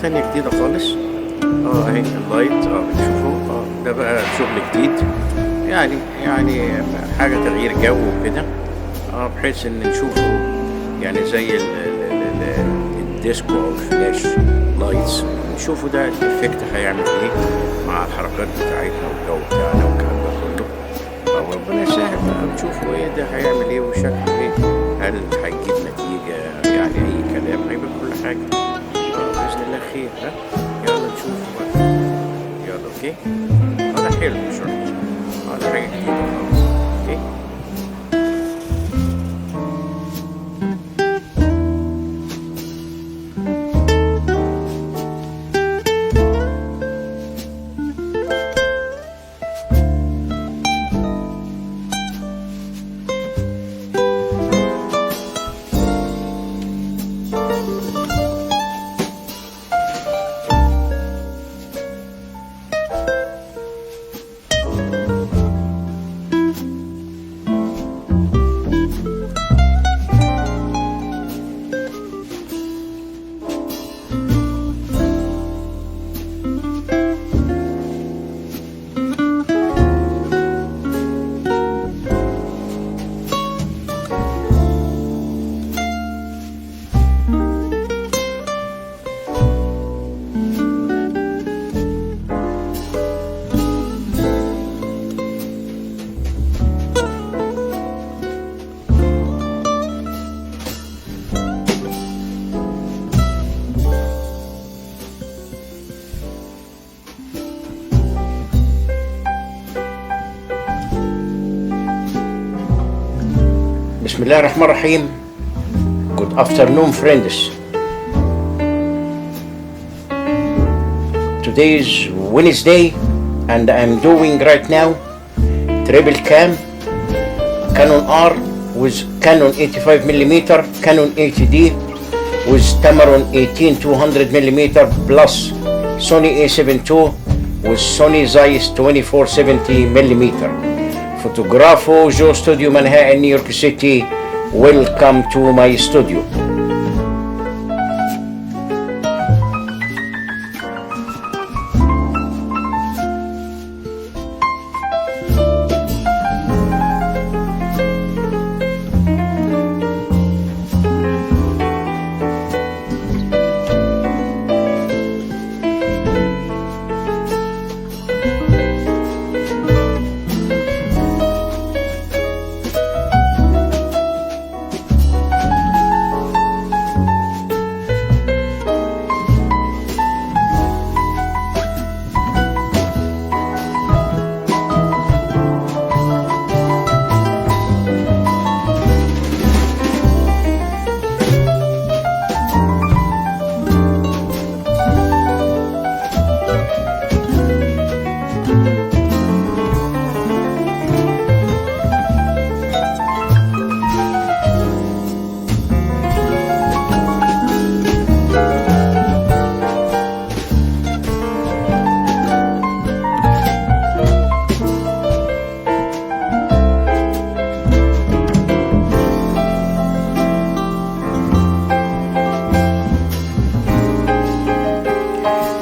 تانية جديدة خالص. اهي اللايت بتشوفوا. ده بقى شغل جديد، يعني حاجة تغيير جو وكده. بحيث ان نشوفه يعني زي الديسكو او الفلاش لايتس، نشوفوا ده الافكت هيعمل ايه مع الحركات بتاعتنا والجو بتاعنا والكلام ده كله. ربنا يسهل بقى، نشوفوا ايه ده هيعمل ايه وشكله ايه، هل هيجيب نتيجة، يعني اي كلام هيبقى كل حاجة بإذن الله خير. يلا نشوف بقى. يلا اوكي. هذا حلو مش وحش، هذا حاجة جديدة خالص. اوكي. Bismillah ar-Rahman ar-Rahim. Good afternoon, friends. Today is Wednesday, and I'm doing right now triple cam Canon R with Canon 85mm, Canon 80D with Tamron 18-200mm plus Sony A7 II with Sony Zeiss 24-70mm. Fotógrafo, Joe Studio, Manhattan, New York City. Welcome to my studio.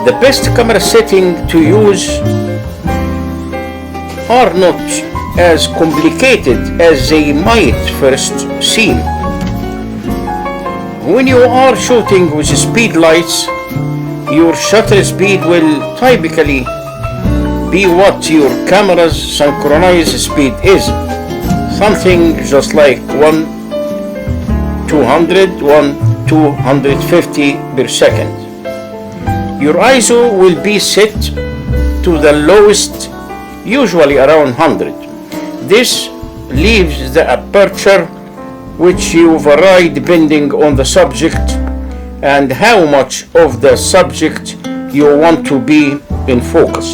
The best camera setting to use are not as complicated as they might first seem. When you are shooting with speed lights, your shutter speed will typically be what your camera's synchronized speed is, something just like 1/250 per second. Your ISO will be set to the lowest, usually around 100. This leaves the aperture, which you vary depending on the subject and how much of the subject you want to be in focus.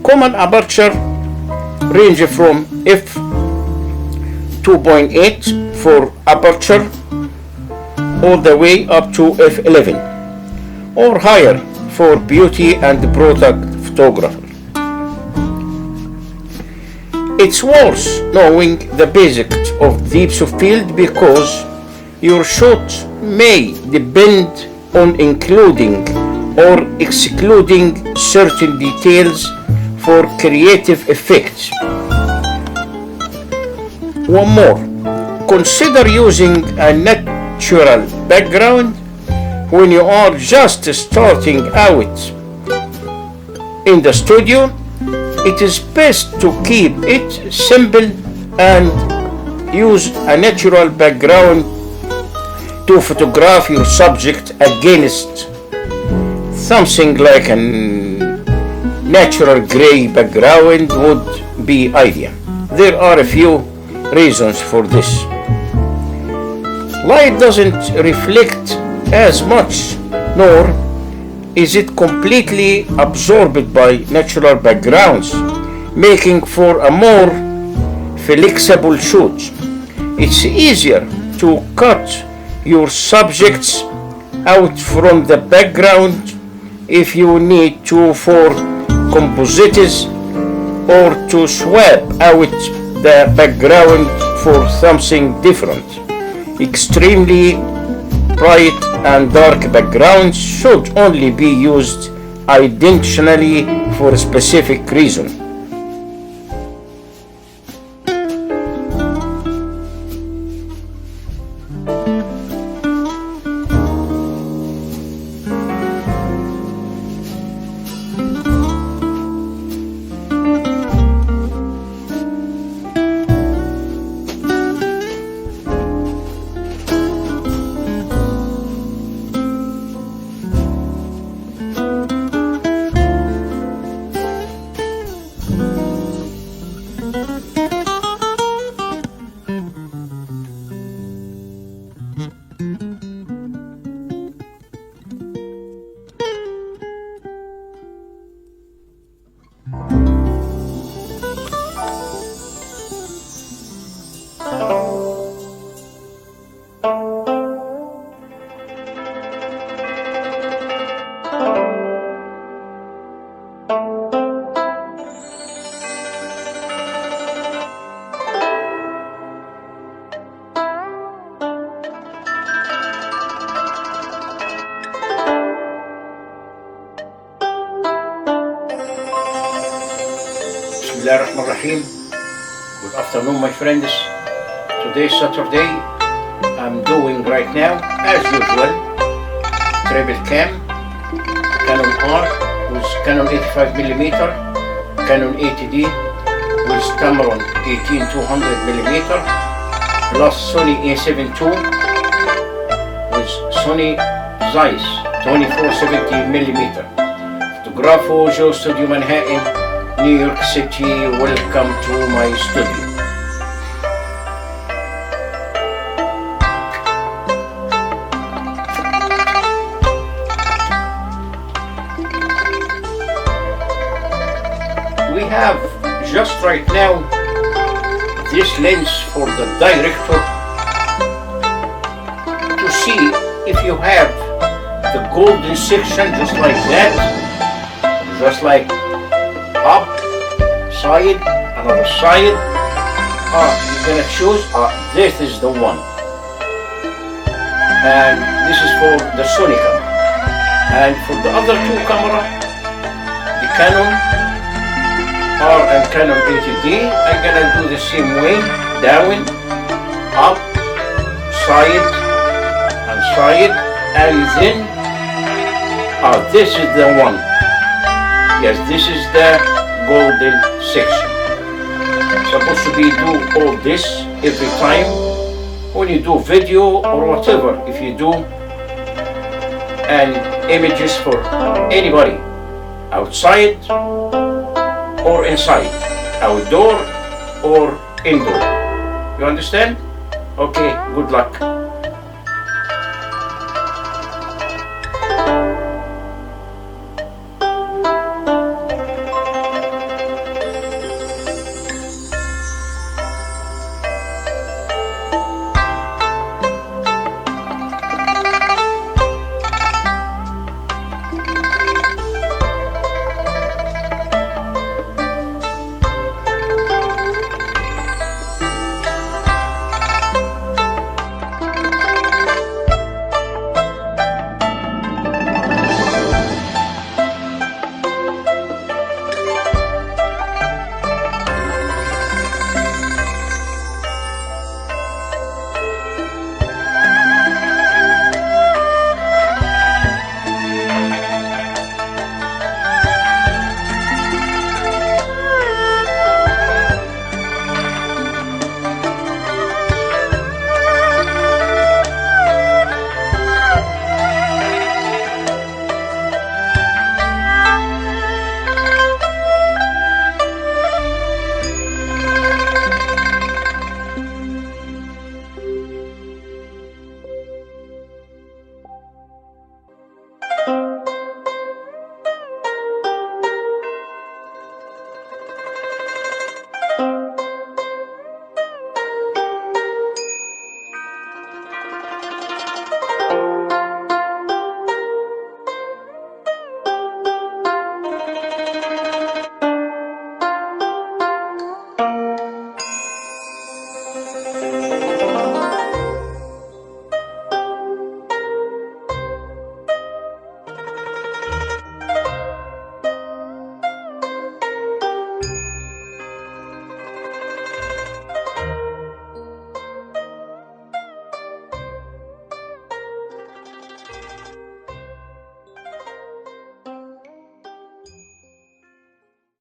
Common aperture range from f2.8 for aperture all the way up to f11 or higher for beauty and product photography. It's worth knowing the basics of depth of field because your shot may depend on including or excluding certain details for creative effects. One more. Consider using a natural background when you are just starting out in the studio. It is best to keep it simple and use a natural background to photograph your subject against something like a natural gray background would be ideal. There are a few reasons for this. Light doesn't reflect as much, nor is it completely absorbed by natural backgrounds, making for a more flexible shoot. It's easier to cut your subjects out from the background if you need to for composites, or to swap out the background for something different. Extremely bright and dark backgrounds should only be used intentionally for a specific reason. Bismillahirrahmanirrahim. Good afternoon, my friends. Today is Saturday. I'm doing right now, as usual, triple cam, Canon R with Canon 85mm, Canon 80D with Tamron 18200mm, plus Sony A7 II with Sony Zeiss 2470mm. Fotógrafo, Joe Studio Manhattan, New York City. Welcome to my studio. We have just right now this lens for the director to see if you have the golden section just like that, just like up, side, another side. You're gonna choose, this is the one. And this is for the Sony camera. And for the other two camera, the Canon R and Canon 80D, I'm gonna do the same way, down, up, side, and side, and then, this is the one. Yes, this is the golden section. Supposed to be do all this every time when you do video or whatever. If you do and images for anybody outside or inside, outdoor or indoor. You understand? Okay, good luck.